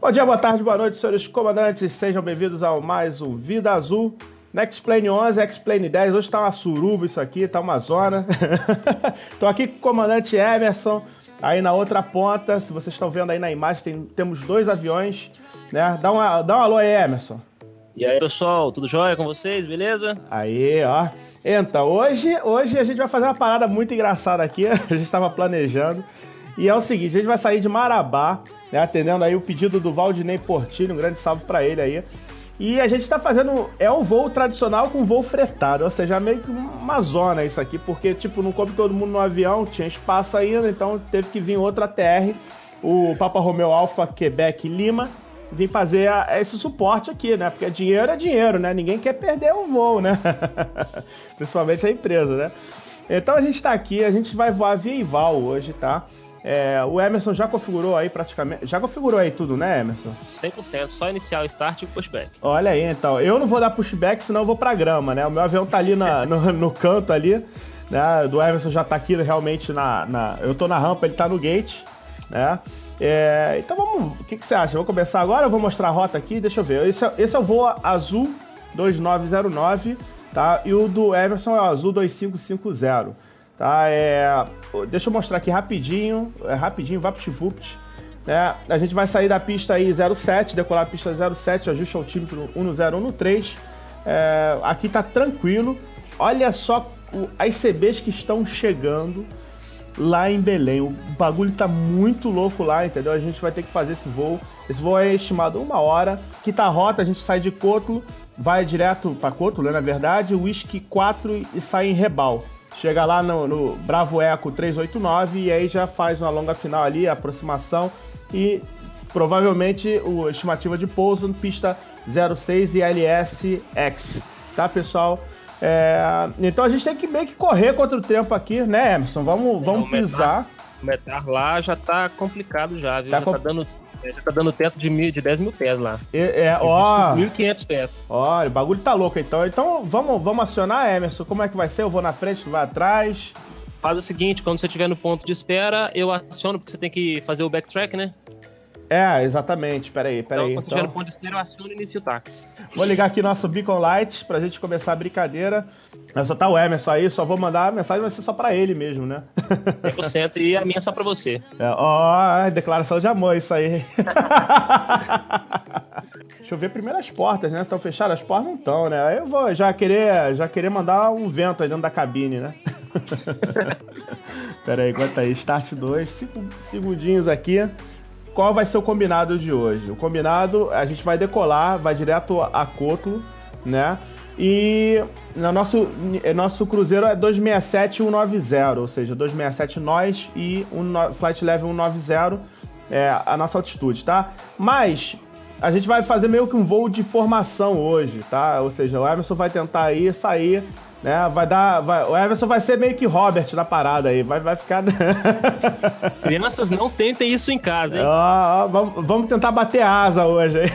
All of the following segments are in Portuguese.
Bom dia, boa tarde, boa noite, senhores comandantes. Sejam bem-vindos ao mais um Vida Azul. X-Plane 11, X-Plane 10. Hoje tá uma suruba isso aqui, tá uma zona. Tô aqui com o comandante Emerson, aí na outra ponta. Se vocês estão vendo aí na imagem, temos dois aviões, né? Dá um alô aí, Emerson. E aí, pessoal, tudo jóia com vocês, beleza? Aí, ó. Então, hoje a gente vai fazer uma parada muito engraçada aqui. A gente estava planejando. E é o seguinte, a gente vai sair de Marabá, né, atendendo aí o pedido do Valdinei Portilho, um grande salve pra ele aí. E a gente tá fazendo, um voo tradicional com voo fretado, ou seja, meio que uma zona isso aqui, porque, tipo, não coube todo mundo no avião, tinha espaço ainda, então teve que vir outro ATR, o Papa Romeo Alpha Quebec Lima, vir fazer esse suporte aqui, né, porque dinheiro é dinheiro, né, ninguém quer perder o voo, né, principalmente a empresa, né. Então a gente tá aqui, a gente vai voar via Ival hoje, tá. O Emerson já configurou aí praticamente... Já configurou aí tudo, né, Emerson? 100%, só inicial, start e pushback. Olha aí, então. Eu não vou dar pushback, senão eu vou pra grama, né? O meu avião tá ali no canto ali, né? Do Emerson já tá aqui realmente Eu tô na rampa, ele tá no gate, né? Então vamos... O que você acha? Vou começar agora? Eu vou mostrar a rota aqui, deixa eu ver. Esse é o voo azul 2909, tá? E o do Emerson é o azul 2550. Tá, deixa eu mostrar aqui rapidinho, VaptVupt, né? A gente vai sair da pista aí 07, decolar a pista 07, ajuste o altímetro 11013. Aqui tá tranquilo. Olha só as CBs que estão chegando lá em Belém. O bagulho tá muito louco lá, entendeu? A gente vai ter que fazer esse voo. Esse voo é estimado 1 hora. Aqui tá a rota, a gente sai de Cotlo, vai direto pra Cotlo, né, na verdade, Whisky 4 e sai em Rebal. Chega lá no Bravo Eco 389 e aí já faz uma longa final ali, aproximação e provavelmente a estimativa de pouso pista 06 e LSX, tá, pessoal? Então a gente tem que meio que correr contra o tempo aqui, né, Emerson? Vamos pisar. O metar lá já tá complicado já, viu? Já tá dando teto de 10 mil pés lá. 1.500 pés. Olha, o bagulho tá louco então. Então vamos acionar, Emerson. Como é que vai ser? Eu vou na frente, tu vai atrás? Faz o seguinte, quando você estiver no ponto de espera, eu aciono, porque você tem que fazer o backtrack, né? Exatamente. Peraí. Quando você estiver no ponto de espera, eu aciono e inicio o táxi. Vou ligar aqui nosso Beacon Light pra gente começar a brincadeira. Só tá o Emerson aí, só vou mandar a mensagem, vai ser só pra ele mesmo, né? 100% e a minha é só pra você. Declaração de amor isso aí. Deixa eu ver primeiro as portas, né? Estão fechadas? As portas não estão, né? Aí eu vou já querer mandar um vento aí dentro da cabine, né? Pera aí, aguenta aí. Start 2, 5 segundinhos aqui. Qual vai ser o combinado de hoje? O combinado, a gente vai decolar, vai direto a Cotlo, né? E nosso cruzeiro é 267-190, ou seja, 267 nós e Flight Level 190 a nossa altitude, tá? Mas a gente vai fazer meio que um voo de formação hoje, tá? Ou seja, o Emerson vai tentar aí sair, né? O Emerson vai ser meio que Robert na parada aí, vai ficar... Crianças, não tentem isso em casa, hein? Vamos tentar bater asa hoje aí.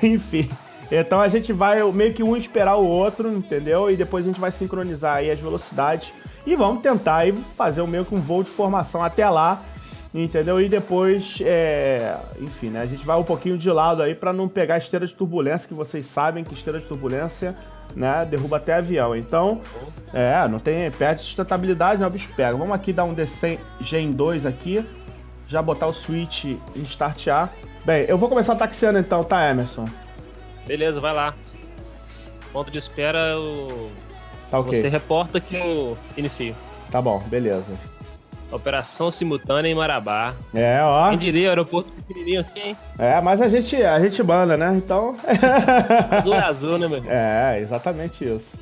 Enfim... Então a gente vai meio que um esperar o outro, entendeu? E depois a gente vai sincronizar aí as velocidades e vamos tentar aí fazer meio que um voo de formação até lá, entendeu? E depois, enfim, né? A gente vai um pouquinho de lado aí para não pegar esteira de turbulência, que vocês sabem que esteira de turbulência, né, derruba até avião. Então, não tem, perde sustentabilidade, né? O bicho pega. Vamos aqui dar um D100 Gen 2 aqui, já botar o switch em startear. Bem, eu vou começar taxiando então, tá, Emerson? Beleza, vai lá. Ponto de espera, tá ok. Você reporta que eu inicio. Tá bom, beleza. Operação simultânea em Marabá. Ó. Quem diria, aeroporto pequenininho assim, hein? Mas a gente manda, né? Então... Azul é azul, né, meu irmão? Exatamente isso.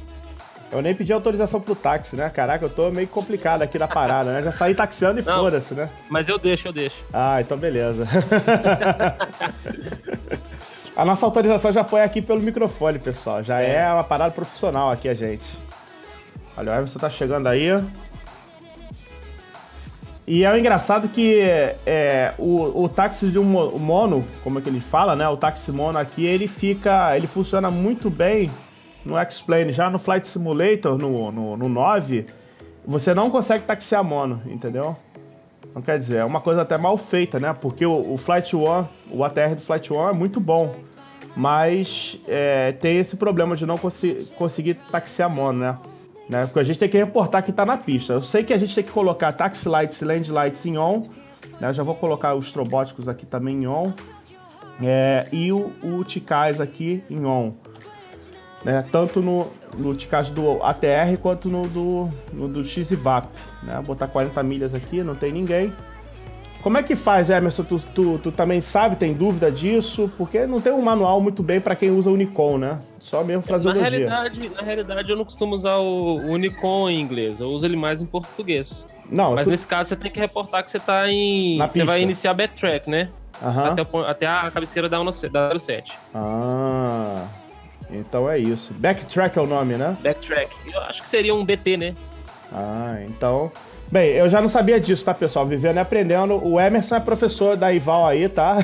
Eu nem pedi autorização pro táxi, né? Caraca, eu tô meio complicado aqui na parada, né? Já saí taxiando e foda-se, né? Mas eu deixo. Então beleza. A nossa autorização já foi aqui pelo microfone, pessoal. Já é uma parada profissional aqui, a gente. Olha, o Emerson tá chegando aí. E é o engraçado que o táxi de um mono, como é que ele fala, né? O táxi mono aqui, ele funciona muito bem no X-Plane. Já no Flight Simulator, no 9, você não consegue taxiar mono, entendeu? Então, quer dizer, é uma coisa até mal feita, né? Porque o Flight One, o ATR do Flight One é muito bom, mas tem esse problema de não conseguir taxiar mono, né? Porque a gente tem que reportar que tá na pista. Eu sei que a gente tem que colocar taxi lights e land lights em on, né? Eu já vou colocar os estrobóticos aqui também em on, e o TCAS aqui em on, né? Tanto no TCAS do ATR quanto no do XIVAP, né? Vou botar 40 milhas aqui, não tem ninguém. Como é que faz, Emerson? Tu também sabe, tem dúvida disso? Porque não tem um manual muito bem para quem usa o Nikon, né? Só mesmo fraseologia. Na realidade, eu não costumo usar o Nikon em inglês, eu uso ele mais em português. Não, mas nesse caso você tem que reportar que você tá você vai iniciar backtrack, né? Até a cabeceira da 07. Ah, então é isso. Backtrack é o nome, né? Backtrack. Eu acho que seria um BT, né? Ah, então... Bem, eu já não sabia disso, tá, pessoal? Vivendo e aprendendo. O Emerson é professor da Ival aí, tá?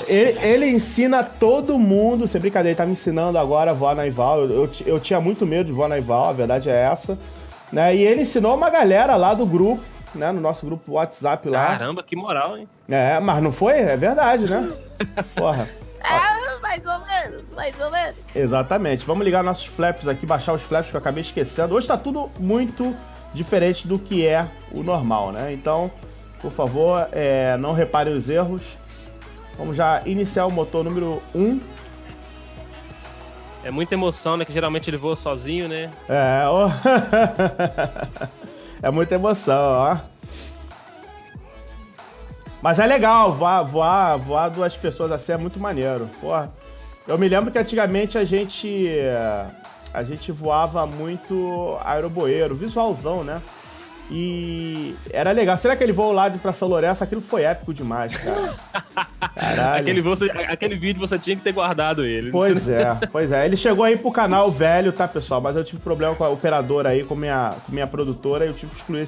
ele ensina todo mundo, sem brincadeira, ele tá me ensinando agora a voar na Ival. Eu tinha muito medo de voar na Ival, a verdade é essa. Né? E ele ensinou uma galera lá do grupo, né? No nosso grupo WhatsApp lá. Caramba, que moral, hein? Mas não foi? É verdade, né? Porra. Mais ou menos. Exatamente. Vamos ligar nossos flaps aqui, baixar os flaps que eu acabei esquecendo. Hoje tá tudo muito diferente do que é o normal, né? Então, por favor, não reparem os erros. Vamos já iniciar o motor número 1. É muita emoção, né? Que geralmente ele voa sozinho, né? É muita emoção, ó. Mas é legal, voar duas pessoas assim é muito maneiro. Porra, eu me lembro que antigamente a gente voava muito aeroboeiro, visualzão, né? E era legal. Será que ele voou lá pra São Lourenço? Aquilo foi épico demais, cara. Caralho. Aquele vídeo você tinha que ter guardado ele. Pois é. Ele chegou aí pro canal velho, tá, pessoal? Mas eu tive problema com a operadora aí, com minha produtora, e eu tive que excluir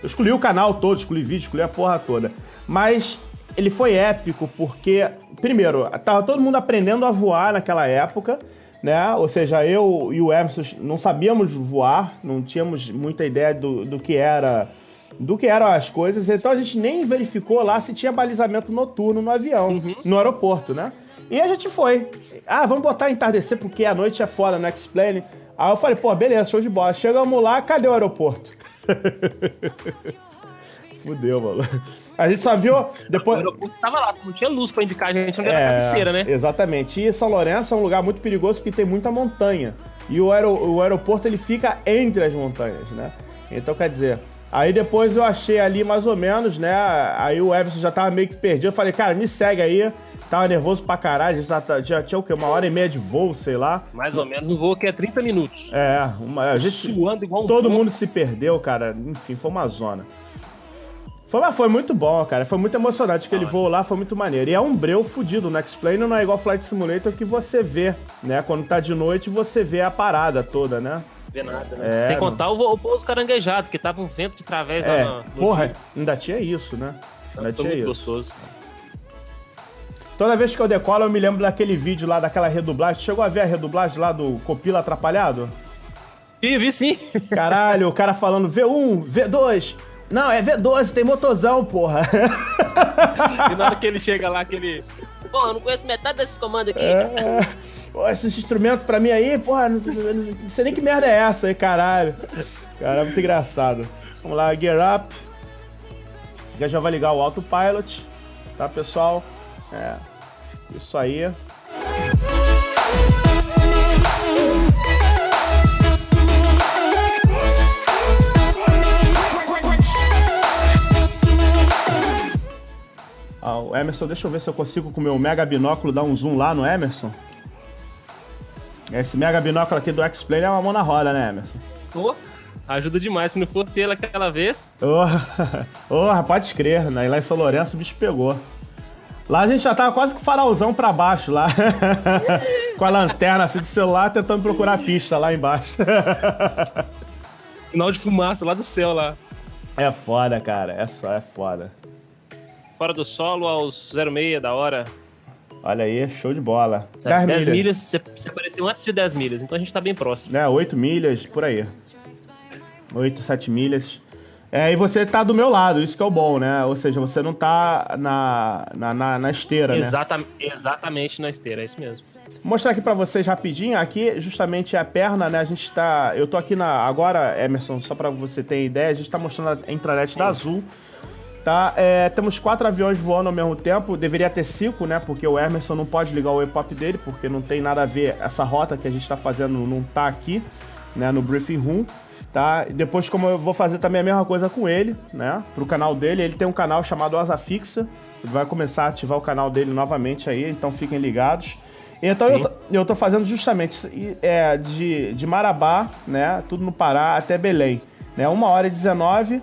Eu excluí o canal todo, excluí vídeo, excluí a porra toda. Mas ele foi épico porque, primeiro, tava todo mundo aprendendo a voar naquela época, né? Ou seja, eu e o Emerson não sabíamos voar, não tínhamos muita ideia do que eram as coisas, então a gente nem verificou lá se tinha balizamento noturno no avião, no aeroporto, né? E a gente foi. Vamos botar entardecer porque a noite é foda no X-Plane. Aí eu falei, pô, beleza, show de bola. Chegamos lá, cadê o aeroporto? Fudeu, mano. A gente só viu depois... O aeroporto tava lá, não tinha luz pra indicar a gente onde era a cabeceira, né? Exatamente. E São Lourenço é um lugar muito perigoso porque tem muita montanha. E o aeroporto, ele fica entre as montanhas, né? Então, quer dizer... Aí depois eu achei ali mais ou menos, né? Aí o Emerson já tava meio que perdido. Eu falei, cara, me segue aí. Tava nervoso pra caralho. A gente já tinha o quê? 1h30 de voo, sei lá. Mais ou menos um voo que é 30 minutos. A gente... Suando igual um todo mundo se perdeu, cara. Enfim, foi uma zona. Foi muito bom, cara. Foi muito emocionante. Aquele voo lá foi muito maneiro. E é um breu fudido. No X-Plane não é igual Flight Simulator que você vê, né? Quando tá de noite, você vê a parada toda, né? Vê nada, né? Sem contar o pouso caranguejado, que tava um vento de través lá porra, ainda tinha isso, né? Ainda tinha isso. Gostoso. Toda vez que eu decolo, eu me lembro daquele vídeo lá, daquela redublagem. Chegou a ver a redublagem lá do Copila Atrapalhado? Vi sim. Caralho, o cara falando V1, V2... Não, é V12, tem motorzão, porra. E na hora que ele chega lá, aquele... Pô, eu não conheço metade desses comandos aqui. Pô, esses instrumentos pra mim aí, porra, não sei nem que merda é essa aí, caralho. Cara, é muito engraçado. Vamos lá, Gear Up. Já vai ligar o Autopilot, tá, pessoal? Isso aí. O Emerson, deixa eu ver se eu consigo com o meu mega binóculo dar um zoom lá no Emerson. Esse mega binóculo aqui do X-Plane é uma mão na roda, né, Emerson? Ajuda demais. Se não fosse ele aquela vez... Pode crer. Né? Lá em São Lourenço o bicho pegou. Lá a gente já tava quase com o farolzão pra baixo lá. Com a lanterna assim de celular tentando procurar a pista lá embaixo. Sinal de fumaça lá do céu lá. É foda, cara. É foda. Fora do solo aos 0,6 da hora. Olha aí, show de bola. 10 milhas, você apareceu antes de 10 milhas, então a gente tá bem próximo. 8 milhas, por aí. 8, 7 milhas. E você tá do meu lado, isso que é o bom, né? Ou seja, você não tá na esteira, né? Exatamente na esteira, é isso mesmo. Vou mostrar aqui pra vocês rapidinho. Aqui, justamente, é a perna, né? A gente tá... Eu tô aqui agora, Emerson, só pra você ter ideia, a gente tá mostrando a intranet da Azul, tá? Temos 4 aviões voando ao mesmo tempo. Deveria ter 5, né? Porque o Emerson não pode ligar o EPOP dele, porque não tem nada a ver. Essa rota que a gente tá fazendo não tá aqui, né? No briefing room. Tá? E depois, como eu vou fazer também a mesma coisa com ele, né? Pro canal dele, ele tem um canal chamado Asa Fixa. Ele vai começar a ativar o canal dele novamente aí, então fiquem ligados. Então eu tô fazendo justamente de Marabá, né? Tudo no Pará até Belém, né? 1h19,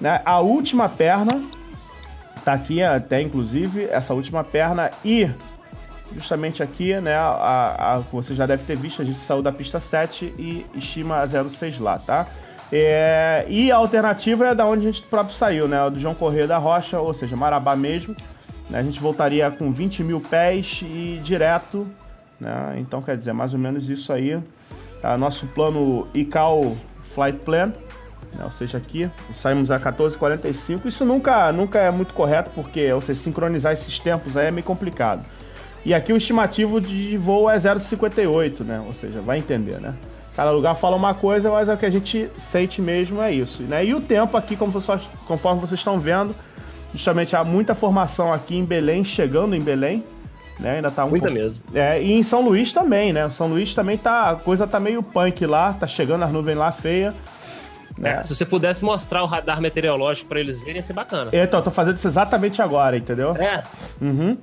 né? A última perna tá aqui até, inclusive, essa última perna e justamente aqui, né, você já deve ter visto, a gente saiu da pista 7 e estima 06 lá, tá? E a alternativa é da onde a gente próprio saiu, né, do João Corrêa da Rocha, ou seja, Marabá mesmo, né, a gente voltaria com 20 mil pés e direto, né, então quer dizer, mais ou menos isso aí, tá? Nosso plano ICAO Flight Plan, né, ou seja, aqui, saímos a 14h45, isso nunca é muito correto, porque, ou seja, sincronizar esses tempos aí é meio complicado. E aqui o estimativo de voo é 0,58, né? Ou seja, vai entender, né? Cada lugar fala uma coisa, mas é o que a gente sente mesmo, é isso, né? E o tempo aqui, conforme vocês estão vendo, justamente há muita formação aqui em Belém, chegando em Belém, né? Ainda tá muita mesmo. E em São Luís também, né? São Luís também a coisa tá meio punk lá, tá chegando as nuvens lá feia. Né? Se você pudesse mostrar o radar meteorológico pra eles verem, ia ser bacana. Então, eu tô fazendo isso exatamente agora, entendeu? Uhum.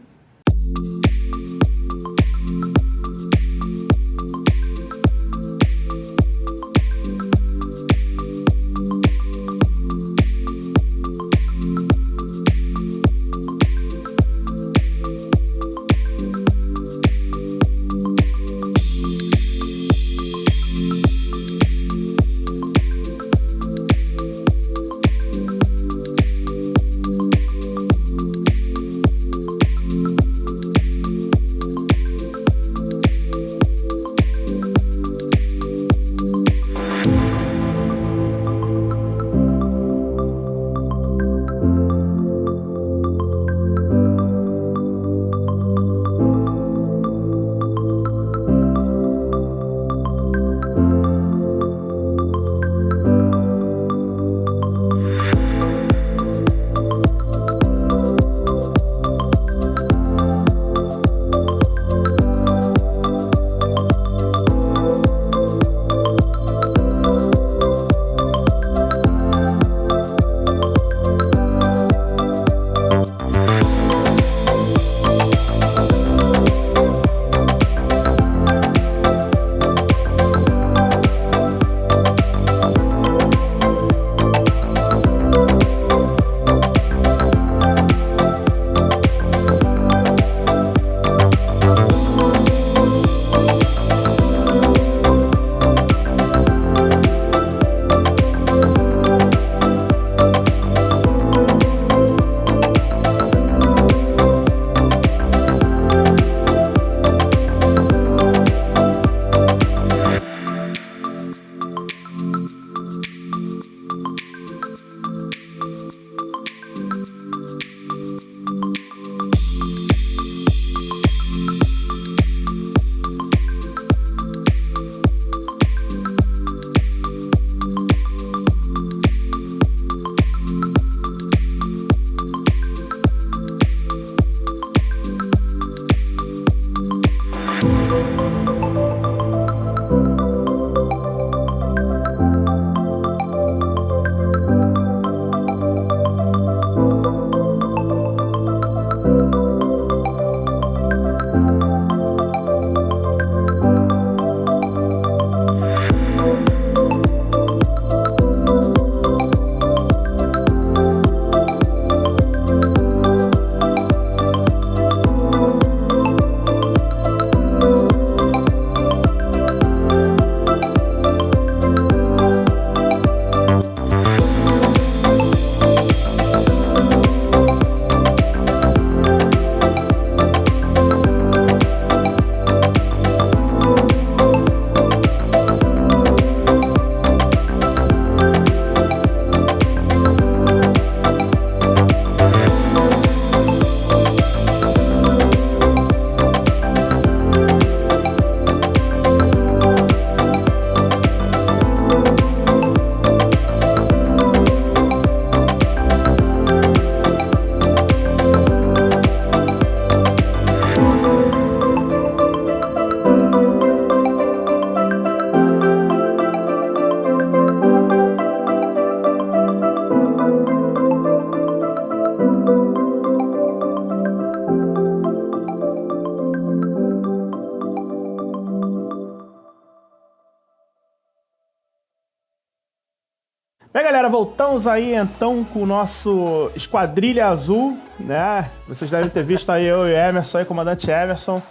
galera, voltamos aí então com o nosso Esquadrilha Azul, né? Vocês devem ter visto aí eu e o Emerson, aí, comandante Emerson.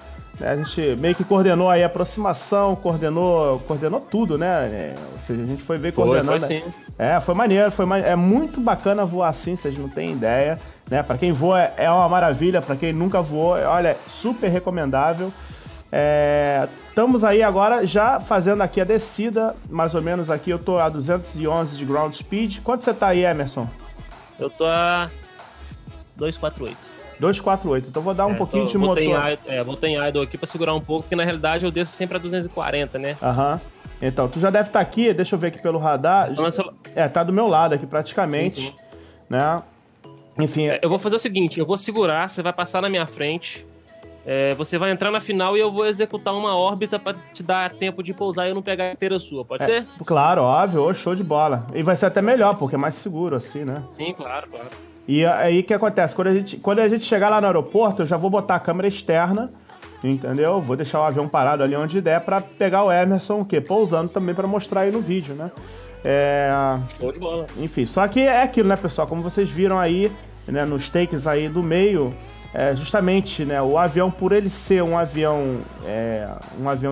A gente meio que coordenou aí a aproximação, coordenou tudo, né? Ou seja, a gente foi ver coordenando. Foi sim. Foi maneiro, é muito bacana voar assim, vocês não têm ideia, né? Pra quem voa é uma maravilha, pra quem nunca voou, olha, super recomendável. Estamos aí agora já fazendo aqui a descida, mais ou menos aqui eu tô a 211 de ground speed. Quanto você tá aí, Emerson? Eu tô a 248. 248, então vou dar um pouquinho de motor. Botei em idle aqui pra segurar um pouco, porque na realidade eu desço sempre a 240, né? Aham. Então, tu já deve estar aqui, deixa eu ver aqui pelo radar. Tá do meu lado aqui praticamente, sim. Né? Enfim... eu vou fazer o seguinte, eu vou segurar, você vai passar na minha frente, você vai entrar na final e eu vou executar uma órbita pra te dar tempo de pousar e eu não pegar a esteira sua, pode ser? Claro, óbvio, show de bola. E vai ser até melhor, porque é mais seguro assim, né? Sim, claro. E aí, o que acontece? Quando a gente chegar lá no aeroporto, eu já vou botar a câmera externa, entendeu? Vou deixar o avião parado ali onde der pra pegar o Emerson, pousando também pra mostrar aí no vídeo, né? Show de bola. Enfim, só que é aquilo, né, pessoal? Como vocês viram aí, né, nos takes aí do meio, justamente, né, o avião, por ele ser um avião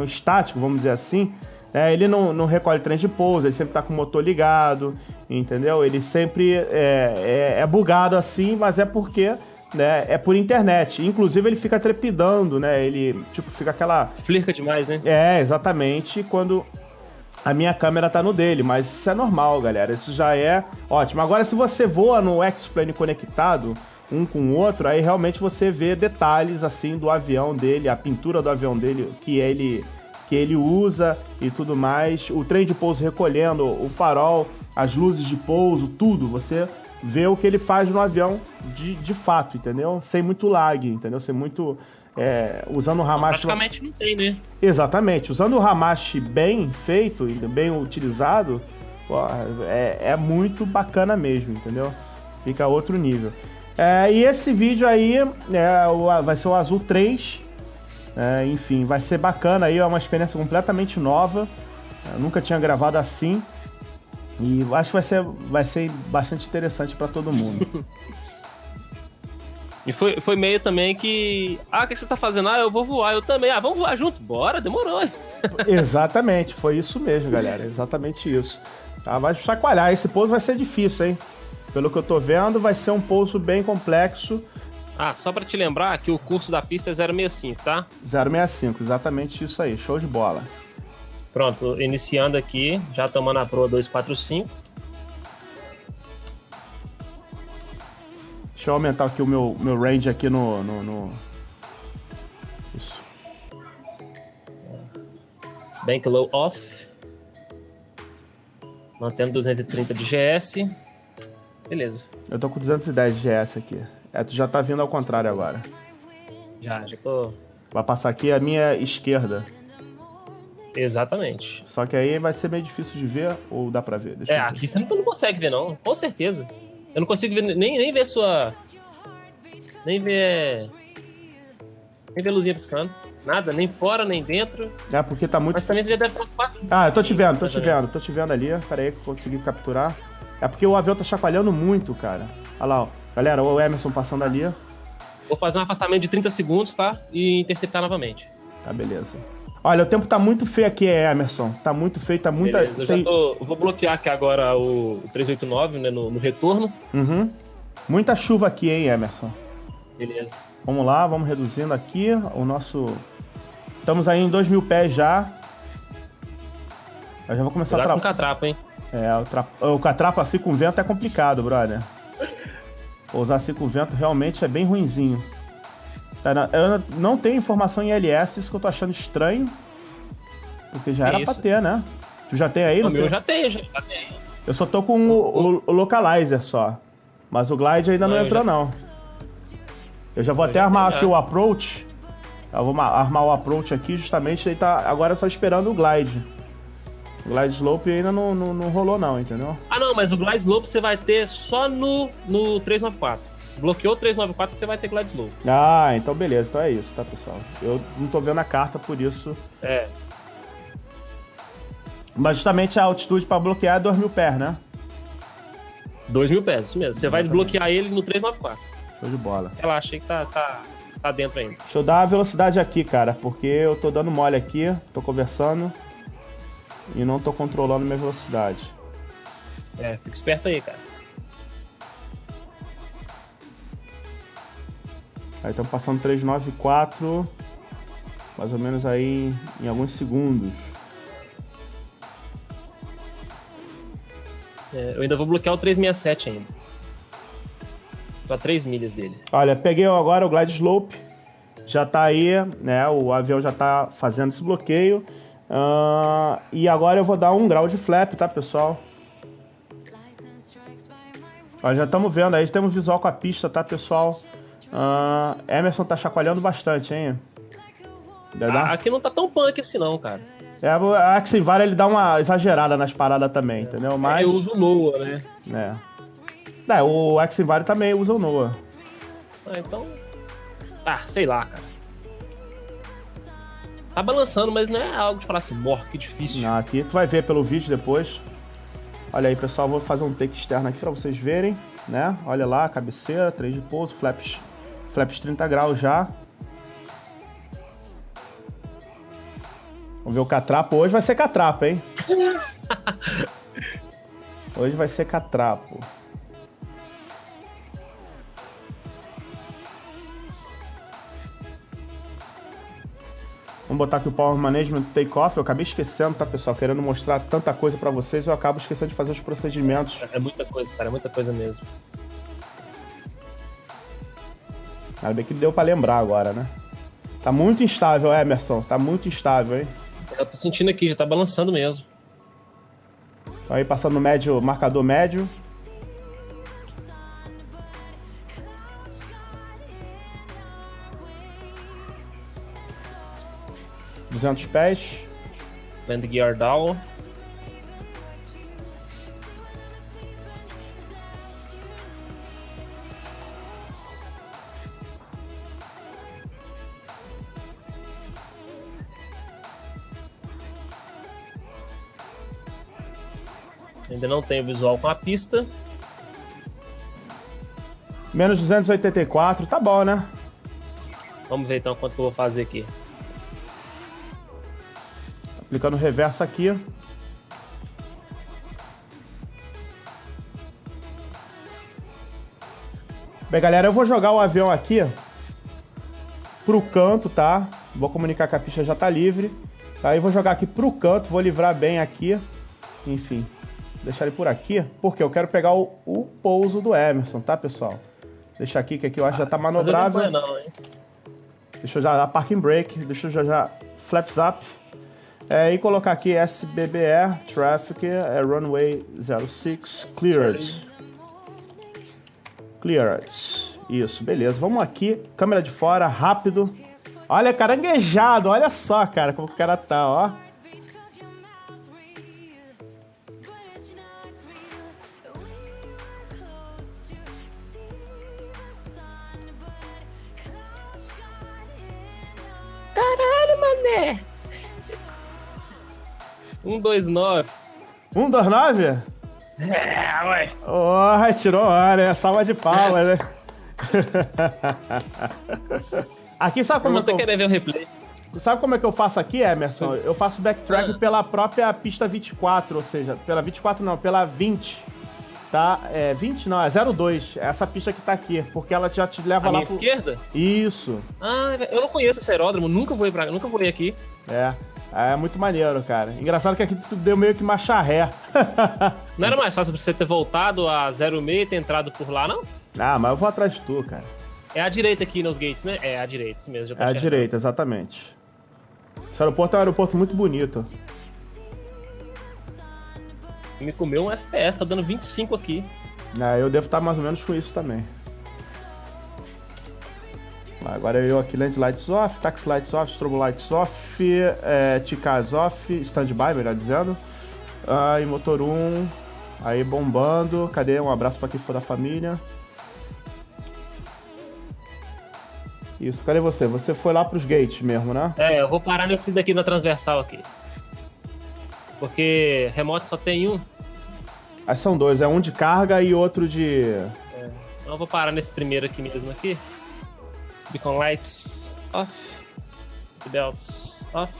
estático, vamos dizer assim, ele não recolhe trem de pouso, ele sempre tá com o motor ligado, entendeu? Ele sempre é bugado assim, mas é porque, né, é por internet. Inclusive ele fica trepidando, né? Ele, fica aquela... Flica demais, né? Exatamente, quando a minha câmera tá no dele, mas isso é normal, galera. Isso já é ótimo. Agora, se você voa no X-Plane conectado, um com o outro, aí realmente você vê detalhes, assim, do avião dele, a pintura do avião dele, que ele usa e tudo mais, o trem de pouso recolhendo, o farol, as luzes de pouso, tudo, você vê o que ele faz no avião de fato, entendeu? Sem muito lag, entendeu? Sem muito... usando o Hamashi... Praticamente não tem, né? Exatamente, usando o Hamashi bem feito e bem utilizado, é muito bacana mesmo, entendeu? Fica outro nível. E esse vídeo aí vai ser o Azul 3, enfim, vai ser bacana aí, é uma experiência completamente nova. Eu nunca tinha gravado assim. E acho que vai ser bastante interessante pra todo mundo. E foi meio também que... o que você tá fazendo? Eu vou voar, eu também. Vamos voar junto? Bora, demorou. Exatamente, foi isso mesmo, galera. Exatamente isso. Vai chacoalhar, esse pouso vai ser difícil, hein? Pelo que eu tô vendo, vai ser um pouso bem complexo. Só pra te lembrar que o curso da pista é 065, tá? 065, exatamente isso aí, show de bola. Pronto, iniciando aqui, já tomando a proa 245. Deixa eu aumentar aqui o meu range aqui no... Isso. Bank low off. Mantendo 230 de GS. Beleza. Eu tô com 210 de GS aqui. Tu já tá vindo ao contrário agora. Já tô... Vai passar aqui a minha esquerda. Exatamente. Só que aí vai ser meio difícil de ver, ou dá pra ver? Deixa eu ver. Aqui você não consegue ver, não. Com certeza. Eu não consigo ver, nem ver sua... Nem ver luzinha piscando. Nada, nem fora, nem dentro. Porque tá muito... Mas também você já deve participar. Eu tô te vendo ali. Pera aí que eu consegui capturar. É porque o avião tá chacoalhando muito, cara. Olha lá, ó. Galera, o Emerson passando ali. Vou fazer um afastamento de 30 segundos, tá? E interceptar novamente. Tá, beleza. Olha, o tempo tá muito feio aqui, Emerson. Tá muito feio, tá muita... Beleza, eu vou bloquear aqui agora o 389, né, no retorno. Uhum. Muita chuva aqui, hein, Emerson? Beleza. Vamos lá, vamos reduzindo aqui o nosso... Estamos aí em 2.000 pés já. Eu já vou começar com catrapo, hein? O catrapo assim com vento é complicado, brother. Usar assim com vento realmente é bem ruinzinho. Eu não tenho informação em LS, isso que eu tô achando estranho. Porque já era pra ter, né? Tu já tem aí? Eu já tenho. Eu só tô com o Localizer só. Mas o Glide ainda não entrou, não. Eu já vou até armar aqui o Approach. Eu vou armar o Approach aqui justamente. Aí tá agora só esperando o Glide. O Glide Slope ainda não rolou, não, entendeu? Não, mas o Glide Slope você vai ter só no 394. Bloqueou o 394 que você vai ter Glide Slope. Então beleza. Então é isso, tá, pessoal? Eu não tô vendo a carta, por isso... Mas justamente a altitude pra bloquear é 2.000 pés, né? 2.000 pés, isso mesmo. Você vai desbloquear ele no 394. Show de bola. Relaxa aí que tá dentro ainda. Deixa eu dar a velocidade aqui, cara, porque eu tô dando mole aqui, tô conversando e não tô controlando minha velocidade. Fica esperto aí, cara. Aí estamos passando 394, mais ou menos aí em alguns segundos. Eu ainda vou bloquear o 367 ainda. Tô a 3 milhas dele. Olha, peguei agora o Glide Slope, já tá aí, né? O avião já tá fazendo esse bloqueio. E agora eu vou dar 1 grau de flap, tá, pessoal? Ó, já estamos vendo aí, temos visual com a pista, tá, pessoal? Emerson tá chacoalhando bastante, hein? Aqui não tá tão punk assim não, cara. A Axinvara, ele dá uma exagerada nas paradas também, entendeu? Mas... Eu uso o NOAA, né? O Axinvara também usa o NOAA. Então... sei lá, cara. Tá balançando, mas não é algo de falar assim, morre, que difícil. Não, aqui tu vai ver pelo vídeo depois. Olha aí, pessoal, vou fazer um take externo aqui pra vocês verem, né? Olha lá, cabeceira, 3 de pouso, flaps 30 graus já. Vamos ver o catrapo. Hoje vai ser catrapo, hein? Hoje vai ser catrapo. Vamos botar aqui o Power Management Takeoff. Eu acabei esquecendo, tá, pessoal? Querendo mostrar tanta coisa pra vocês, eu acabo esquecendo de fazer os procedimentos. É muita coisa, cara. É muita coisa mesmo. Ainda bem que deu pra lembrar agora, né? Tá muito instável, Emerson. Tá muito instável, hein? Eu tô sentindo aqui, já tá balançando mesmo. Então aí passando no médio, marcador médio. $200 pés. Land gear down. Ainda não tenho visual com a pista. Menos 284, tá bom, né? Vamos ver então quanto que eu vou fazer aqui. Aplicando reverso aqui. Bem, galera, eu vou jogar o avião aqui pro canto, tá? Vou comunicar que a pista já tá livre. Aí vou jogar aqui pro canto, vou livrar bem aqui. Enfim, deixar ele por aqui, porque eu quero pegar o pouso do Emerson, tá, pessoal? Deixar aqui, que aqui eu acho que já tá manobrável. Não, hein? Deixa eu já dar parking brake, deixa eu já flaps up. E colocar aqui SBBR, Traffic, Runway 06, Cleared. Cleared. Isso, beleza. Vamos aqui, câmera de fora, rápido. Olha, caranguejado, olha só, cara, como o cara tá, ó. Caralho, mané. 129. 129? Ué. Oh, tirou né? Salva de palmas, né? Aqui sabe como Eu vou querer ver o replay. Sabe como é que eu faço aqui, Emerson? Eu faço backtrack pela própria pista 24, ou seja, pela 24 não, pela 20. Tá? 20 não, é 02. É essa pista que tá aqui, porque ela já te leva lá pro... esquerda? Isso. Eu não conheço esse aeródromo, nunca voei aqui. É muito maneiro, cara. Engraçado que aqui tu deu meio que marcha ré. Não era mais fácil pra você ter voltado a 06 e ter entrado por lá, não? Mas eu vou atrás de tu, cara. É a direita aqui nos gates, né? É a direita, isso mesmo. Já tô É a direita, exatamente. Esse aeroporto é um aeroporto muito bonito. Me comeu um FPS, tá dando 25 aqui. Eu devo estar mais ou menos com isso também. Agora eu aqui, land lights off, taxi lights off, strobo lights off, TCAS off, standby, melhor dizendo. E motor 1, aí bombando. Cadê? Um abraço pra quem for da família. Isso, cadê você? Você foi lá pros gates mesmo, né? Eu vou parar nesse daqui na transversal aqui. Porque remoto só tem um. Aí são dois, é um de carga e outro de... Então eu vou parar nesse primeiro aqui mesmo aqui. Beacon lights off. Seatbelts off.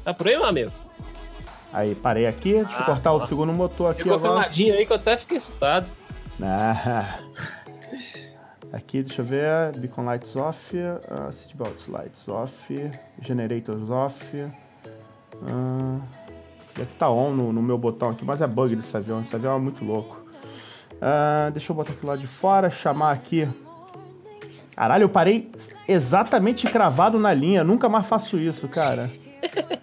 Tá por aí, meu amigo? Aí, parei aqui, deixa eu cortar o segundo motor aqui Ficou agora. caladinho aí que eu até fiquei assustado. Ah. Aqui, deixa eu ver, beacon lights off, seatbelts lights off, generators off. E aqui tá on no meu botão aqui, mas é bug desse avião é muito louco. Deixa eu botar aqui lá de fora, chamar aqui. Caralho, eu parei exatamente cravado na linha, nunca mais faço isso, cara.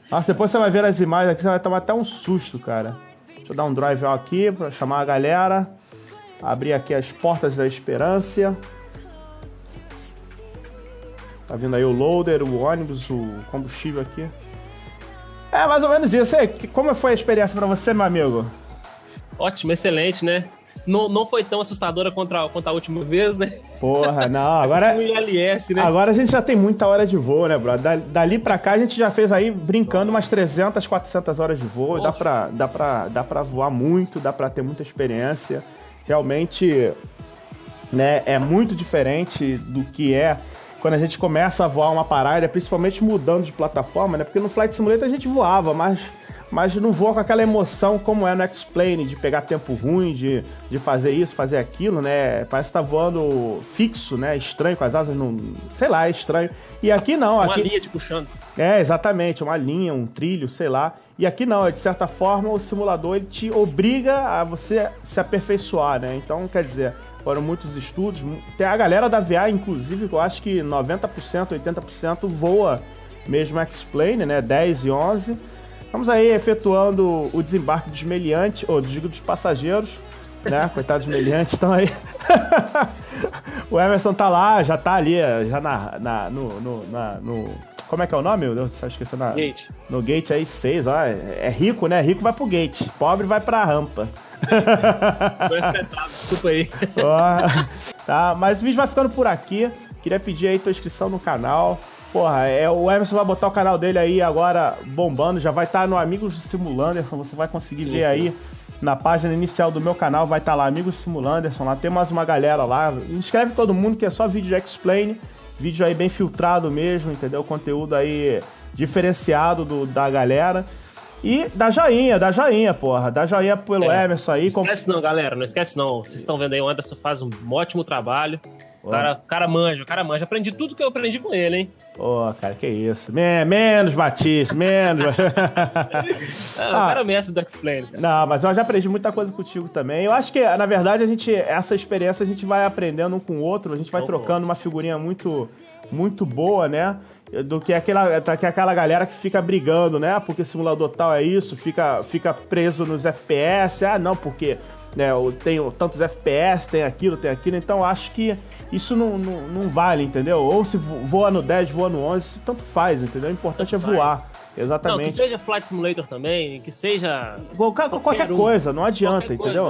Nossa, depois você vai ver as imagens aqui, você vai tomar até um susto, cara. Deixa eu dar um drive out aqui pra chamar a galera. Abrir aqui as portas da esperança. Tá vindo aí o loader, o ônibus, o combustível aqui. É mais ou menos isso. Aí, como foi a experiência pra você, meu amigo? Ótimo, excelente, né? Não foi tão assustadora quanto a última vez, né? Porra, não, agora... Um ILS, né? Agora a gente já tem muita hora de voo, né, bro? Dali pra cá a gente já fez aí, brincando, umas 300, 400 horas de voo. Dá pra voar muito, dá pra ter muita experiência. Realmente, né, é muito diferente do que é quando a gente começa a voar uma parada, principalmente mudando de plataforma, né? Porque no Flight Simulator a gente voava, mas não voa com aquela emoção como é no X-Plane, de pegar tempo ruim, de fazer isso, fazer aquilo, né? Parece que tá voando fixo, né? Estranho, com as asas, não, sei lá, é estranho. E aqui não. Uma aqui... linha te puxando. É, exatamente, uma linha, um trilho, sei lá. E aqui não, de certa forma o simulador ele te obriga a você se aperfeiçoar, né? Então, quer dizer, foram muitos estudos. Tem a galera da VA, inclusive, que eu acho que 90%, 80% voa mesmo X-Plane, né? 10 e 11. Estamos aí efetuando o desembarque dos meliantes, ou digo dos passageiros, né? Coitados dos meliantes estão aí. O Emerson tá lá, já tá ali, já no como é que é o nome? Eu esqueci. Gate. No gate aí 6, ó. É rico, né? Rico vai pro gate, pobre vai pra rampa. Desculpa aí. Ó, tá, mas o vídeo vai ficando por aqui. Queria pedir aí tua inscrição no canal. Porra, o Emerson vai botar o canal dele aí agora bombando, já vai estar no Amigos do Simulanderson, você vai conseguir ver aí na página inicial do meu canal, vai estar lá, Amigos do Simulanderson, lá tem mais uma galera lá, inscreve todo mundo que é só vídeo de X-Plane, vídeo aí bem filtrado mesmo, entendeu? Conteúdo aí diferenciado da galera. E dá joinha, porra. Dá joinha pelo Emerson aí. Não esquece não, galera. Não esquece não. Vocês estão vendo aí, o Anderson faz um ótimo trabalho. O cara manja. Aprendi tudo que eu aprendi com ele, hein? Ô, cara, que isso. Menos, Batista, menos. O cara é mestre do X-Plane. Não, mas eu já aprendi muita coisa contigo também. Eu acho que, na verdade, essa experiência a gente vai aprendendo um com o outro, a gente vai trocando uma figurinha muito, muito boa, né? Do que aquela galera que fica brigando, né? Porque simulador tal é isso, fica preso nos FPS. Ah, não, porque né, eu tenho tantos FPS, tem aquilo. Então, acho que isso não vale, entendeu? Ou se voa no 10, voa no 11, tanto faz, entendeu? O importante é voar. Exatamente. Não, que seja Flight Simulator também, que seja... Qualquer coisa, não adianta, entendeu?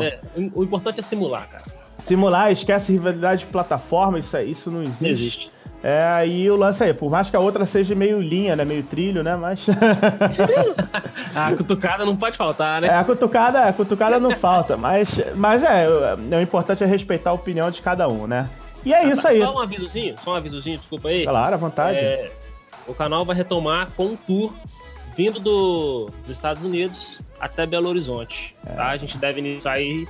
O importante é simular, cara. Simular, esquece rivalidade de plataforma, isso não existe. Não existe. E o lance aí, por mais que a outra seja meio linha, né? Meio trilho, né? Mas. A cutucada não pode faltar, né? A cutucada não falta, mas o importante é respeitar a opinião de cada um, né? E é isso aí. Só um avisozinho, desculpa aí. Claro, à vontade. O canal vai retomar com um tour vindo dos Estados Unidos até Belo Horizonte. Tá? A gente deve iniciar aí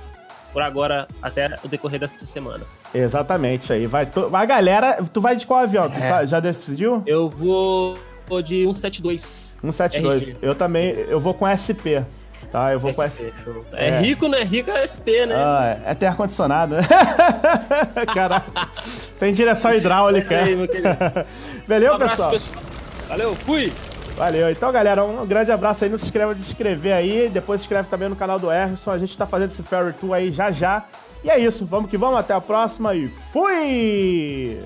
por agora até o decorrer dessa semana. Exatamente, aí. A galera, tu vai de qual avião? Tu já decidiu? Eu vou de 172. 172. Eu também, eu vou com SP. Tá, eu vou com SP. Show. É rico, né? Rico é SP, né? É ter ar-condicionado, né? Caraca. Tem direção hidráulica. Aí, meu querido. Valeu, abraço, pessoal. Valeu, fui! Valeu. Então, galera, um grande abraço aí. Não se inscreva de se inscrever aí. Depois se inscreve também no canal do Emerson. A gente tá fazendo esse Ferry Tour aí já. E é isso. Vamos que vamos. Até a próxima e fui!